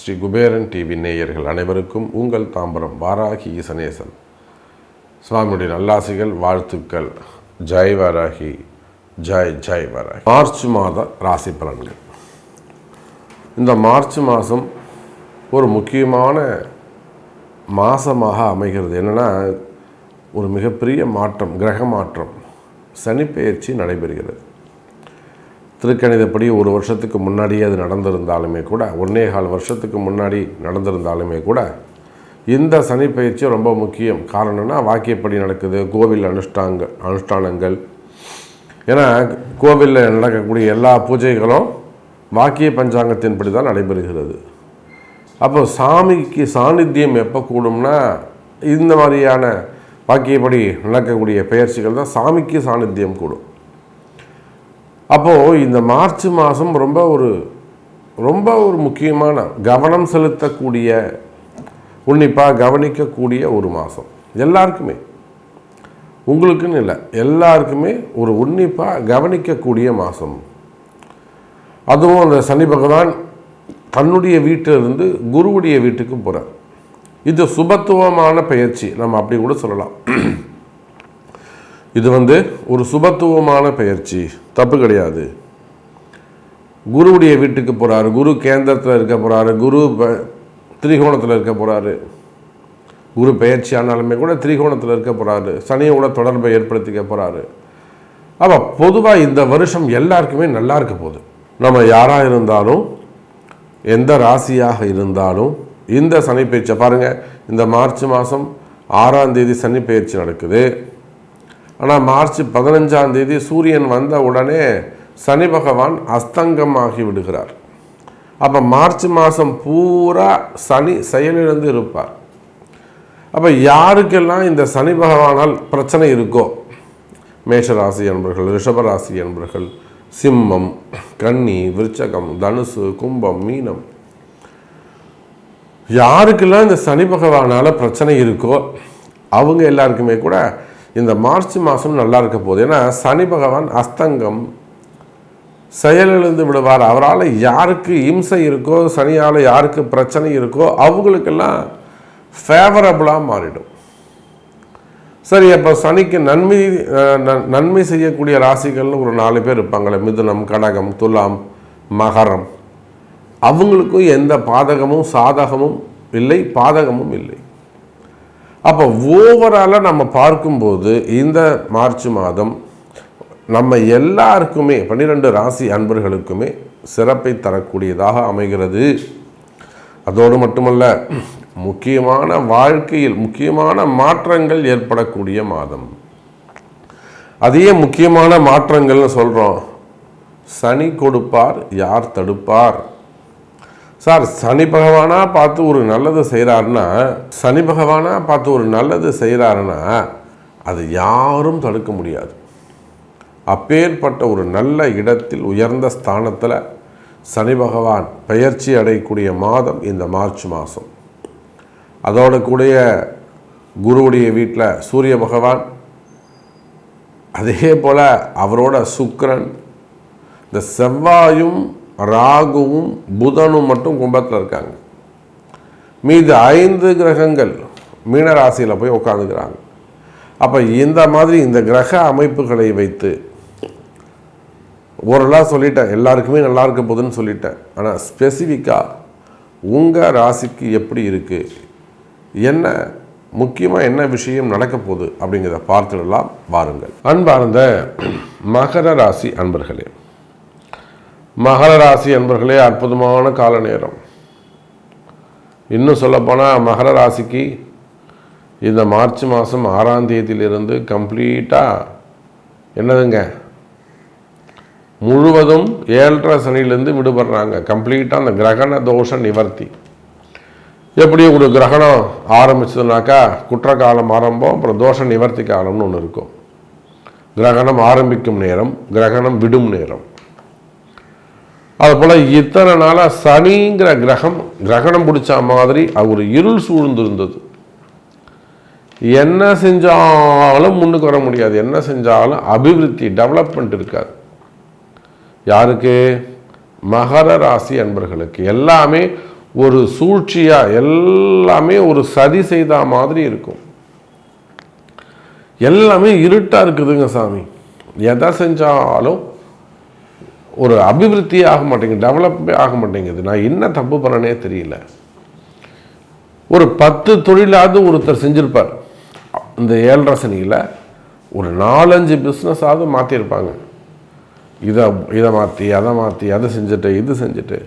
Sri Kuberan TV நேயர்கள் அனைவருக்கும் உங்கள் தாம்பரம் வாராகி ஈசனேசன் சுவாமியுடைய நல்லாசிகள், வாழ்த்துக்கள். ஜெய் வாராகி, ஜெய் ஜெய் வாராகி. மார்ச் மாத ராசி பலன்கள். இந்த மார்ச் மாதம் ஒரு முக்கியமான மாதமாக அமைகிறது. என்னென்னா, ஒரு மிகப்பெரிய மாற்றம், கிரக மாற்றம், சனி பெயர்ச்சி நடைபெறுகிறது. திருக்கணிதப்படி ஒரு வருஷத்துக்கு முன்னாடியே அது நடந்திருந்தாலுமே கூட, 1.25 வருஷத்துக்கு முன்னாடி நடந்திருந்தாலுமே கூட, இந்த சனி பயிற்சி ரொம்ப முக்கியம். காரணம்னா, வாக்கியப்படி நடக்குது, கோவில் அனுஷ்டானங்கள். ஏன்னா கோவிலில் நடக்கக்கூடிய எல்லா பூஜைகளும் வாக்கிய பஞ்சாங்கத்தின்படி தான் நடைபெறுகிறது. அப்போ சாமிக்கு சாநித்தியம் எப்போ கூடும்னா, இந்த மாதிரியான வாக்கியப்படி நடக்கக்கூடிய பயிற்சிகள் தான் சாமிக்கு சாநித்தியம் கூடும். அப்போது இந்த மார்ச் மாதம் ரொம்ப ஒரு முக்கியமான, கவனம் செலுத்தக்கூடிய, உன்னிப்பாக கவனிக்கக்கூடிய ஒரு மாதம். எல்லாருக்குமே, உங்களுக்குன்னு இல்லை, எல்லாருக்குமே ஒரு உன்னிப்பாக கவனிக்கக்கூடிய மாதம். அதுவும் அந்த சனி பகவான் தன்னுடைய வீட்டிலிருந்து குருவுடைய வீட்டுக்கு போகிறார். இது சுபத்துவமான பயிற்சி, நம்ம அப்படி கூட சொல்லலாம். இது ஒரு சுபத்துவமான பயிற்சி, தப்பு கிடையாது. குருவுடைய வீட்டுக்கு போகிறாரு, குரு கேந்திரத்தில் இருக்க போகிறாரு, குரு திரிகோணத்தில் இருக்க போகிறாரு. குரு பயிற்சி ஆனாலுமே கூட திரிகோணத்தில் இருக்க போகிறாரு, சனியோட தொடர்பை ஏற்படுத்திக்க போகிறாரு. அப்போ பொதுவாக இந்த வருஷம் எல்லாருக்குமே நல்லா இருக்க போகுது. நம்ம யாராக இருந்தாலும், எந்த ராசியாக இருந்தாலும், இந்த சனி பயிற்சியை பாருங்கள். இந்த மார்ச் மாதம் 6ஆம் தேதி சனி பயிற்சி நடக்குது. ஆனால் மார்ச் 15ஆம் தேதி சூரியன் வந்த உடனே சனி பகவான் அஸ்தங்கமாகி விடுகிறார். அப்போ மார்ச் மாதம் பூரா சனி செயலிழந்து இருப்பார். அப்போ யாருக்கெல்லாம் இந்த சனி பகவானால் பிரச்சனை இருக்கோ, மேஷராசி என்பர்கள், ரிஷபராசி என்பர்கள், சிம்மம், கன்னி, விருச்சகம், தனுசு, கும்பம், மீனம், யாருக்கெல்லாம் இந்த சனி பகவானால் பிரச்சனை இருக்கோ அவங்க எல்லாருக்குமே கூட இந்த மார்ச் மாதம் நல்லா இருக்க போகுது. ஏன்னா சனி பகவான் அஸ்தங்கம், செயலிழந்து விடுவார். அவரால் யாருக்கு இம்சை இருக்கோ, சனியால் யாருக்கு பிரச்சனை இருக்கோ அவங்களுக்கெல்லாம் ஃபேவரபுளாக மாறிடும். சரி, அப்போ சனிக்கு நன்மை செய்யக்கூடிய ராசிகள்னு ஒரு 4 பேர் இருப்பாங்களே, மிதுனம், கடகம், துலாம், மகரம். அவங்களுக்கும் எந்த பாதகமும் சாதகமும் இல்லை, பாதகமும் இல்லை. அப்போ ஓவராலாக நம்ம பார்க்கும்போது இந்த மார்ச் மாதம் நம்ம எல்லாருக்குமே, 12 ராசி அன்பர்களுக்குமே சிறப்பை தரக்கூடியதாக அமைகிறது. அதோடு மட்டுமல்ல, முக்கியமான வாழ்க்கையில் முக்கியமான மாற்றங்கள் ஏற்படக்கூடிய மாதம். அதே முக்கியமான மாற்றங்கள்னு சொல்கிறோம். சனி கொடுப்பார், யார் தடுப்பார்? சார், சனி பகவானாக பார்த்து ஒரு நல்லது செய்கிறாருன்னா அது யாரும் தடுக்க முடியாது. அப்பேற்பட்ட ஒரு நல்ல இடத்தில், உயர்ந்த ஸ்தானத்தில் சனி பகவான் பெயர்ச்சி அடையக்கூடிய மாதம் இந்த மார்ச் மாதம். அதோட கூடிய குருவுடைய வீட்டில் சூரிய பகவான், அதே போல் அவரோட சுக்கிரன், இந்த செவ்வாயும் ராகுவும் புதனும் மட்டும் கும்பத்தில் இருக்காங்க. மீது 5 கிரகங்கள் மீனராசியில் போய் உட்காந்துக்கிறாங்க. அப்போ இந்த மாதிரி இந்த கிரக அமைப்புகளை வைத்து ஓரளவு சொல்லிட்டேன், எல்லாருக்குமே நல்லா இருக்க போகுதுன்னு சொல்லிட்டேன். ஆனால் ஸ்பெசிஃபிக்காக உங்கள் ராசிக்கு எப்படி இருக்குது, என்ன முக்கியமாக என்ன விஷயம் நடக்க போகுது அப்படிங்கிறத பார்த்துடலாம் வாருங்கள். அன்பார்ந்த மகர ராசி அன்பர்களே, மகர ராசி அன்பர்களே, அற்புதமான கால நேரம். இன்னும் சொல்லப்போனால் மகர ராசிக்கு இந்த மார்ச் மாதம் 6ஆம் தேதியிலிருந்து கம்ப்ளீட்டாக என்னதுங்க, முழுவதும் 7.5 சனியிலேருந்து விடுபடுறாங்க. கம்ப்ளீட்டாக அந்த கிரகண தோஷ நிவர்த்தி. எப்படி ஒரு கிரகணம் ஆரம்பிச்சதுனாக்கா குற்ற காலம் ஆரம்பம், அப்புறம் தோஷ நிவர்த்தி காலம்னு ஒன்று இருக்கும். கிரகணம் ஆரம்பிக்கும் நேரம், கிரகணம் விடும் நேரம். அதுபோல் இத்தனை நாளாக சனிங்கிற கிரகம் கிரகணம் பிடிச்ச மாதிரி ஒரு இருள் சூழ்ந்திருந்தது. என்ன செஞ்சாலும் முன்னுக்கு வர முடியாது, என்ன செஞ்சாலும் அபிவிருத்தி டெவலப்மெண்ட் இருக்காது. யாருக்கு? மகர ராசி அன்பர்களுக்கு. எல்லாமே ஒரு சூழ்ச்சியா, எல்லாமே ஒரு சதி செய்த மாதிரி இருக்கும். எல்லாமே இருட்டா இருக்குதுங்க சாமி. எதை செஞ்சாலும் ஒரு அபிவிருத்தி ஆக மாட்டேங்குது, டெவலப்பே ஆக மாட்டேங்குது. நான் என்ன தப்பு பண்ணனே தெரியல. ஒரு 10 தொழிலாவது ஒருத்தர் செஞ்சிருப்பார். இந்த 7.5 சனியில் ஒரு 4-5 பிஸ்னஸாவது மாற்றிருப்பாங்க. இதை மாற்றி அதை செஞ்சுட்டு இது செஞ்சுட்டு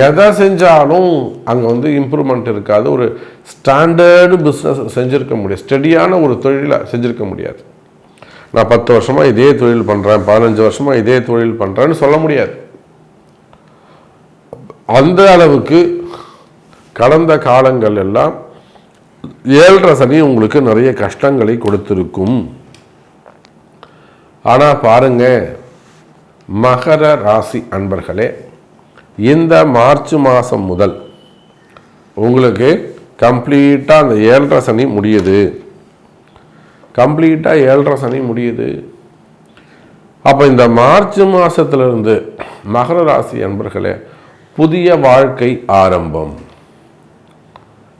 எதை செஞ்சாலும் அங்கே இம்ப்ரூவ்மெண்ட் இருக்காது. ஒரு ஸ்டாண்டர்டு பிஸ்னஸ் செஞ்சுருக்க முடியாது, ஸ்டடியான ஒரு தொழிலை செஞ்சுருக்க முடியாது. நான் 10 வருஷமாக இதே தொழில் பண்ணுறேன், 15 வருஷமாக இதே தொழில் பண்ணுறேன்னு சொல்ல முடியாது. அந்த அளவுக்கு கடந்த காலங்கள் எல்லாம் 7.5 சனி உங்களுக்கு நிறைய கஷ்டங்களை கொடுத்திருக்கும். ஆனால் பாருங்க மகர ராசி அன்பர்களே, இந்த மார்ச் மாதம் முதல் உங்களுக்கு கம்ப்ளீட்டாக அந்த 7.5 சனி முடியுது. கம்ப்ளீட்டாக 7.5 சனி முடியுது. அப்போ இந்த மார்ச் மாதத்திலிருந்து மகர ராசி அன்பர்களே புதிய வாழ்க்கை ஆரம்பம்,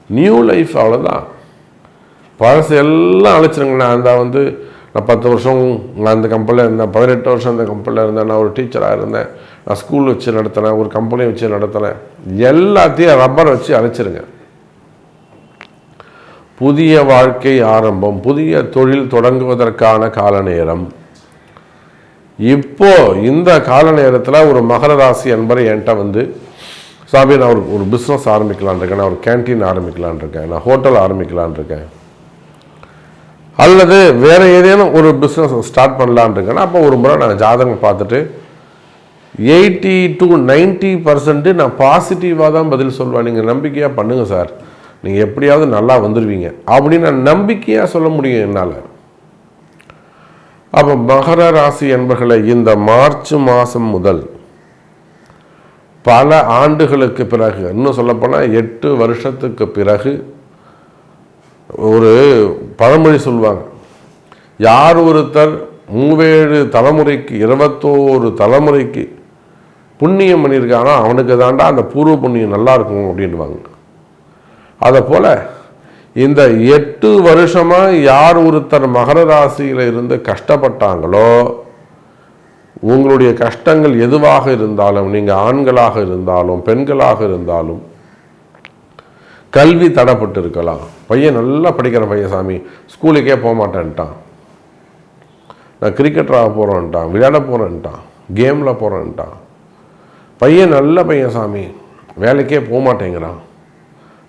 நியூ லைஃப். அவ்வளோதான். பழசு எல்லாம் அழைச்சிருங்க. நான் நான் 10 வருஷம் அந்த கம்பெனியில் இருந்தேன், 18 வருஷம் அந்த கம்பெனியில் இருந்தேன், நான் ஒரு டீச்சராக இருந்தேன், நான் ஸ்கூல் வச்சு நடத்தினேன், ஒரு கம்பெனியை வச்சு நடத்தினேன், எல்லாத்தையும் ரப்பர் வச்சு அழைச்சிருங்க. புதிய வாழ்க்கை ஆரம்பம், புதிய தொழில் தொடங்குவதற்கான கால நேரம். இப்போ இந்த கால நேரத்தில் ஒரு மகர ராசி அன்பர் என்கிட்ட சாமி நான் ஒரு பிஸ்னஸ் ஆரம்பிக்கலான் இருக்கேன், நான் ஒரு கேன்டீன் ஆரம்பிக்கலான் இருக்கேன், நான் ஹோட்டல் ஆரம்பிக்கலான் இருக்கேன், அல்லது வேறு ஏதேனும் ஒரு பிஸ்னஸ் ஸ்டார்ட் பண்ணலான் இருக்கேன்னா அப்போ ஒரு முறை நான் ஜாதகம் பார்த்துட்டு 80 to 90% நான் பாசிட்டிவாக தான் பதில் சொல்லுவேன். நீங்கள் நம்பிக்கையாக பண்ணுங்கள் சார், நீங்கள் எப்படியாவது நல்லா வந்துடுவீங்க அப்படின்னு நான் நம்பிக்கையாக சொல்ல முடியும் என்னால். அப்போ மகர ராசி என்பர்களை இந்த மார்ச் மாதம் முதல் பல ஆண்டுகளுக்கு பிறகு, இன்னும் சொல்லப்போனால் 8 வருஷத்துக்கு பிறகு, ஒரு பழமொழி சொல்லுவாங்க, யார் ஒருத்தர் 37 தலைமுறைக்கு 21 தலைமுறைக்கு புண்ணியம் பண்ணியிருக்கானோ அவனுக்கு தாண்டா அந்த பூர்வ புண்ணியம் நல்லா இருக்கும் அப்படின்வாங்க. அதை போல் இந்த 8 வருஷமாக யார் ஒருத்தர் மகர ராசியில் இருந்து கஷ்டப்பட்டாங்களோ, உங்களுடைய கஷ்டங்கள் எதுவாக இருந்தாலும், நீங்கள் ஆண்களாக இருந்தாலும் பெண்களாக இருந்தாலும், கல்வி தடைப்பட்டு இருக்கலாம். பையன் நல்லா படிக்கிற பையன் சாமி, ஸ்கூலுக்கே போக மாட்டேன்ட்டான், நான் கிரிக்கெட்டராக போகிறேன்ட்டான், விளையாட போகிறேன்ட்டான், கேமில் போகிறேன்ட்டான். பையன் நல்ல பையன் சாமி, வேலைக்கே போக மாட்டேங்கிறான்,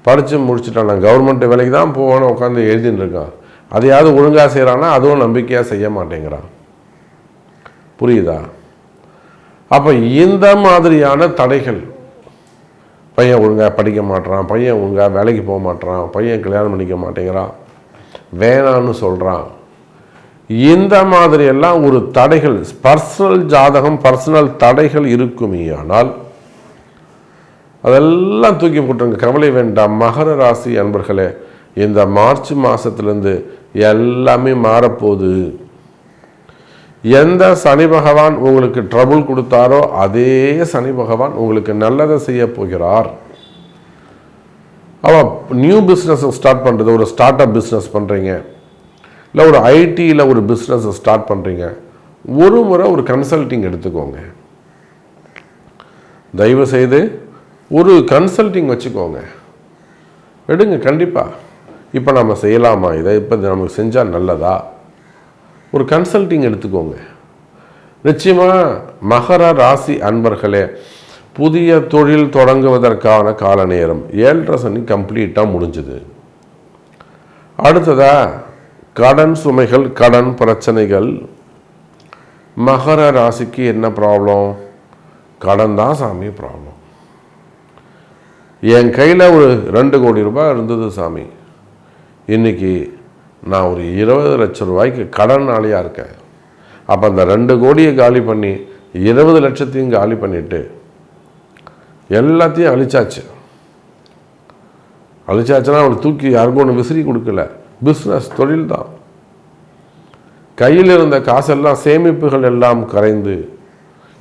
படித்து முடிச்சுட்டான், நான் கவர்மெண்ட் வேலைக்கு தான் போவேன்னு உட்காந்து எழுதின்னு இருக்கான், அதையாவது ஒழுங்காக செய்கிறான்னா அதுவும் நம்பிக்கையாக செய்ய மாட்டேங்கிறான். புரியுதா? அப்போ இந்த மாதிரியான தடைகள், பையன் ஒழுங்காக படிக்க மாட்டேறான், பையன் ஒழுங்காக வேலைக்கு போக மாட்டேறான், பையன் கல்யாணம் பண்ணிக்க மாட்டேங்கிறான், வேணான்னு சொல்கிறான், இந்த மாதிரியெல்லாம் ஒரு தடைகள், பர்சனல் ஜாதகம் பர்சனல் தடைகள் இருக்குமே. ஆனால் அதெல்லாம் தூக்கி போட்டுருங்க, கவலை வேண்டாம். மகர ராசி அன்பர்களே, இந்த மார்ச் மாதத்துலேருந்து எல்லாமே மாறப்போகுது. எந்த சனி பகவான் உங்களுக்கு ட்ரபுள் கொடுத்தாரோ அதே சனி பகவான் உங்களுக்கு நல்லதை செய்ய போகிறார். அவன் நியூ பிஸ்னஸ் ஸ்டார்ட் பண்ணுறது, ஒரு ஸ்டார்ட் அப் பிஸ்னஸ் பண்ணுறீங்க, இல்லை ஒரு ஐடியில் ஒரு பிஸ்னஸ் ஸ்டார்ட் பண்ணுறீங்க, ஒரு முறை ஒரு கன்சல்டிங் எடுத்துக்கோங்க. தயவு செய்து ஒரு கன்சல்டிங் வச்சுக்கோங்க, எடுங்க. கண்டிப்பாக இப்போ நம்ம செய்யலாமா, இதை இப்போ நமக்கு செஞ்சால் நல்லதா, ஒரு கன்சல்டிங் எடுத்துக்கோங்க. நிச்சயமாக மகர ராசி அன்பர்களே, புதிய தொழில் தொடங்குவதற்கான கால நேரம் 7.5 சனி கம்ப்ளீட்டாக முடிஞ்சுது. அடுத்ததாக கடன் சுமைகள், கடன் பிரச்சனைகள். மகர ராசிக்கு என்ன ப்ராப்ளம்? கடன் தான் சாமி ப்ராப்ளம். என் கையில் ஒரு 2 கோடி ரூபாய் இருந்தது சாமி, இன்றைக்கி நான் ஒரு 20 லட்சம் ரூபாய்க்கு கடனாளியாக இருக்கேன். அப்போ அந்த 2 கோடியை காலி பண்ணி 20 லட்சத்தையும் காலி பண்ணிவிட்டு எல்லாத்தையும் அழிச்சாச்சுன்னா அவளுக்கு தூக்கி யாருக்கும் ஒன்று விசிறி கொடுக்கல, பிஸ்னஸ், தொழில் தான். கையில் இருந்த காசெல்லாம், சேமிப்புகள் எல்லாம் கரைந்து,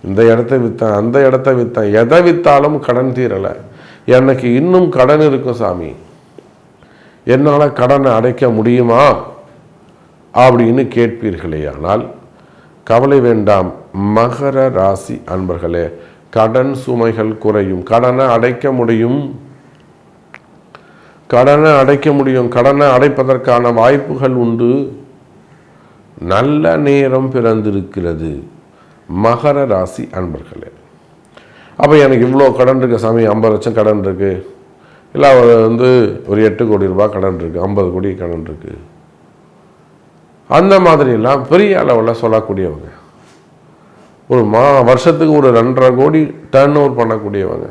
இந்த இடத்த விற்றேன், அந்த இடத்த விற்றேன், எதை விற்றாலும் கடன் தீரலை, எனக்கு இன்னும் கடன் இருக்கும் சாமி, என்னால் கடனை அடைக்க முடியுமா அப்படின்னு கேட்பீர்களே. ஆனால் கவலை வேண்டாம் மகர ராசி அன்பர்களே, கடன் சுமைகள் குறையும். கடனை அடைக்க முடியும், கடனை அடைக்க முடியும். கடனை அடைப்பதற்கான வாய்ப்புகள் உண்டு. நல்ல நேரம் பிறந்திருக்கிறது மகர ராசி அன்பர்களே. அப்போ எனக்கு இவ்வளோ கடன் இருக்குது சாமி, 50 லட்சம் கடன் இருக்குது, இல்லை ஒரு 8 கோடி ரூபாய் கடன் இருக்குது, 50 கோடி கடன் இருக்குது, அந்த மாதிரிலாம் பெரிய அளவில் சொல்லக்கூடியவங்க. ஒரு வருஷத்துக்கு ஒரு 2.5 கோடி டர்ன் ஓவர் பண்ணக்கூடியவங்க,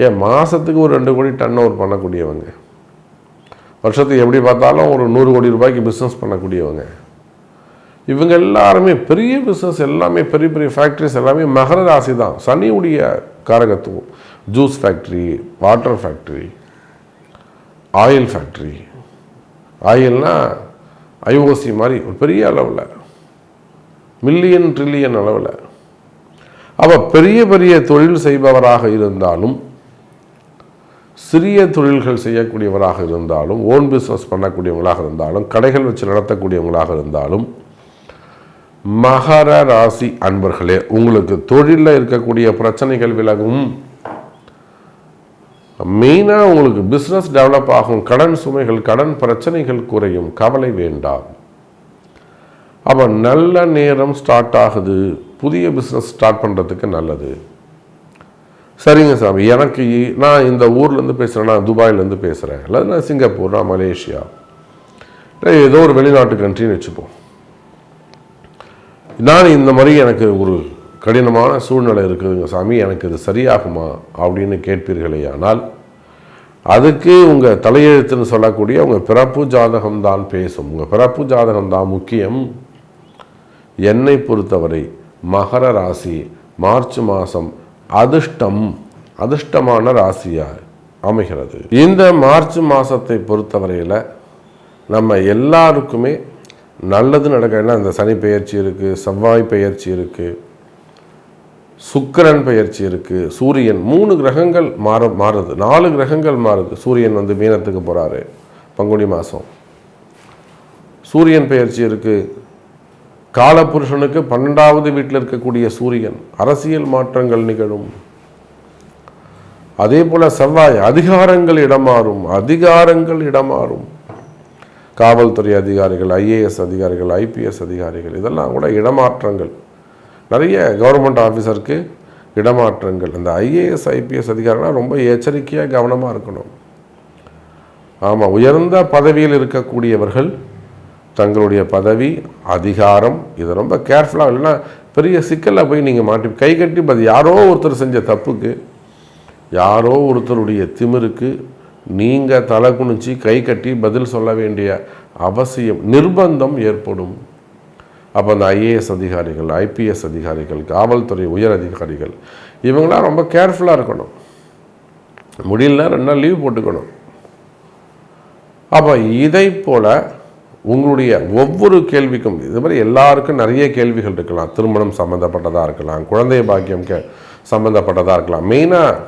ஏன் மாதத்துக்கு ஒரு 2 கோடி டர்ன் ஓவர் பண்ணக்கூடியவங்க, வருஷத்துக்கு எப்படி பார்த்தாலும் ஒரு 100 கோடி ரூபாய்க்கு பிஸ்னஸ் பண்ணக்கூடியவங்க, இவங்க எல்லாருமே பெரிய பிஸ்னஸ், எல்லாமே பெரிய பெரிய ஃபேக்ட்ரிஸ் எல்லாமே மகர ராசி தான். சனியுடைய காரகத்துவம். Juice factory, water factory, oil factory, ஆயில்னா ஐஓசி மாதிரி ஒரு பெரிய அளவில், மில்லியன் ட்ரில்லியன் அளவில். அப்போ பெரிய பெரிய தொழில் செய்பவராக இருந்தாலும், சிறிய தொழில்கள் செய்யக்கூடியவராக இருந்தாலும், ஓன் பிஸ்னஸ் பண்ணக்கூடியவங்களாக இருந்தாலும், கடைகள் வச்சு நடத்தக்கூடியவங்களாக இருந்தாலும், மகர ராசி அன்பர்களே, உங்களுக்கு தொழிலில் இருக்கக்கூடிய பிரச்சனைகள் விலகும். மெயினாக உங்களுக்கு பிஸ்னஸ் டெவலப் ஆகும், கடன் சுமைகள், கடன் பிரச்சனைகள் குறையும், கவலை வேண்டாம். அப்போ நல்ல நேரம் ஸ்டார்ட் ஆகுது, புதிய பிஸ்னஸ் ஸ்டார்ட் பண்ணுறதுக்கு நல்லது. சரிங்க சாமி, எனக்கு நான் இந்த ஊர்லேருந்து பேசுகிறேன், நான் துபாயிலேருந்து பேசுகிறேன், அல்லது நான் சிங்கப்பூர், நான் மலேசியா, ஏதோ ஒரு வெளிநாட்டு கண்ட்ரின்னு வச்சுப்போம். நான் இந்த மாதிரி எனக்கு ஒரு கடினமான சூழ்நிலை இருக்குதுங்க சாமி, எனக்கு இது சரியாகுமா அப்படின்னு கேட்பீர்களே. ஆனால் அதுக்கு உங்கள் தலையெழுத்துன்னு சொல்லக்கூடிய உங்கள் பிறப்பு ஜாதகம்தான் பேசும். உங்கள் பிறப்பு ஜாதகம்தான் முக்கியம். என்னை பொறுத்தவரை மகர ராசி மார்ச் மாதம் அதிர்ஷ்டமான ராசியாக அமைகிறது. இந்த மார்ச் மாதத்தை பொறுத்தவரையில் நம்ம எல்லாருக்குமே நல்லது நடக்க. இந்த சனி பெயர்ச்சி இருக்குது, செவ்வாய் பெயர்ச்சி இருக்குது, சுக்கிரன் பெயர்ச்சி இருக்குது, சூரியன், 3 கிரகங்கள் மாறுது, 4 கிரகங்கள் மாறுது. சூரியன் மீனத்துக்கு போகிறாரு பங்குனி மாதம், சூரியன் பெயர்ச்சி இருக்குது. காலபுருஷனுக்கு 12வது வீட்டில் இருக்கக்கூடிய சூரியன், அரசியல் மாற்றங்கள் நிகழும். அதே போல் செவ்வாய், அதிகாரங்கள் இடமாறும். காவல்துறை அதிகாரிகள், ஐஏஎஸ் அதிகாரிகள், ஐபிஎஸ் அதிகாரிகள், இதெல்லாம் கூட இடமாற்றங்கள். நிறைய கவர்மெண்ட் ஆஃபீஸருக்கு இடமாற்றங்கள். அந்த ஐஏஎஸ் ஐபிஎஸ் அதிகாரிகள்லாம் ரொம்ப எச்சரிக்கையாக கவனமாக இருக்கணும். ஆமாம், உயர்ந்த பதவியில் இருக்கக்கூடியவர்கள் தங்களுடைய பதவி, அதிகாரம், இதை ரொம்ப கேர்ஃபுல்லாக, இல்லைன்னா பெரிய சிக்கலில் போய் நீங்கள் மாட்டி கை கட்டி யாரோ ஒருத்தர் செஞ்ச தப்புக்கு, யாரோ ஒருத்தருடைய திமிருக்கு நீங்கள் தலை குனிச்சு கை கட்டி பதில் சொல்ல வேண்டிய அவசியம், நிர்பந்தம் ஏற்படும். அப்போ அந்த ஐஏஎஸ் அதிகாரிகள், ஐபிஎஸ் அதிகாரிகள், காவல்துறை உயர் அதிகாரிகள், இவங்களாம் ரொம்ப கேர்ஃபுல்லாக இருக்கணும். முடியலனா 2 நாள் லீவ் போட்டுக்கணும். அப்போ இதை போல் உங்களுடைய ஒவ்வொரு கேள்விக்கும், இது மாதிரி எல்லாருக்கும் நிறைய கேள்விகள் இருக்கலாம். திருமணம் சம்மந்தப்பட்டதாக இருக்கலாம், குழந்தை பாக்கியம் சம்மந்தப்பட்டதாக இருக்கலாம், மெயினாக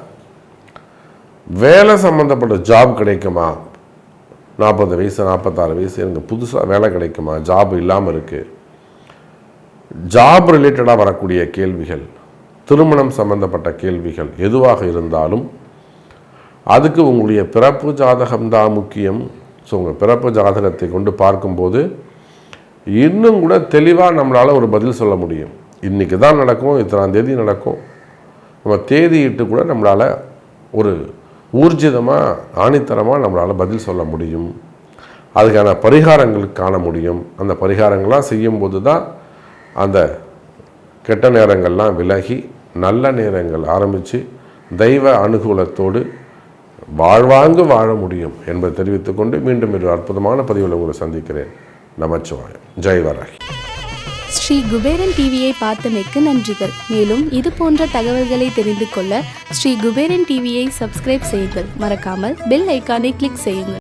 வேலை சம்மந்தப்பட்ட ஜாப் கிடைக்குமா, 40 வயசு 46 வயசு எனக்கு புதுசாக வேலை கிடைக்குமா, ஜாப் இல்லாமல் இருக்குது, ஜாப் ரிலேட்டடாக வரக்கூடிய கேள்விகள், திருமணம் சம்பந்தப்பட்ட கேள்விகள் எதுவாக இருந்தாலும் அதுக்கு உங்களுடைய பிறப்பு ஜாதகம்தான் முக்கியம். ஸோ உங்கள் பிறப்பு ஜாதகத்தை கொண்டு பார்க்கும்போது இன்னும் கூட தெளிவாக நம்மளால் ஒரு பதில் சொல்ல முடியும். இன்றைக்கி தான் நடக்கும், இத்தனாம் தேதி நடக்கும், நம்ம தேதியிட்டு கூட நம்மளால் ஒரு ஊர்ஜிதமாக ஆணித்தரமாக நம்மளால் பதில் சொல்ல முடியும். அதுக்கான பரிகாரங்கள் காண முடியும். அந்த பரிகாரங்கள்லாம் செய்யும்போது தான் அந்த கெட்ட நேரங்கள்லாம் விலகி நல்ல நேரங்கள் ஆரம்பித்து தெய்வ அனுகூலத்தோடு வாழ்வாங்கு வாழ முடியும் என்பதை தெரிவித்துக்கொண்டு மீண்டும் ஒரு அற்புதமான பதிவில் உங்களை சந்திக்கிறேன். நமச்சிவாயம். ஜெய் வராகி. ஸ்ரீ குபேரன் டிவியை பார்த்தமைக்கு நன்றிகள். மேலும் இது போன்ற தகவல்களை தெரிந்து கொள்ள ஸ்ரீ குபேரன் டிவியை சப்ஸ்கிரைப் செய்யுங்கள். மறக்காமல் பெல் ஐக்கானை கிளிக் செய்யுங்கள்.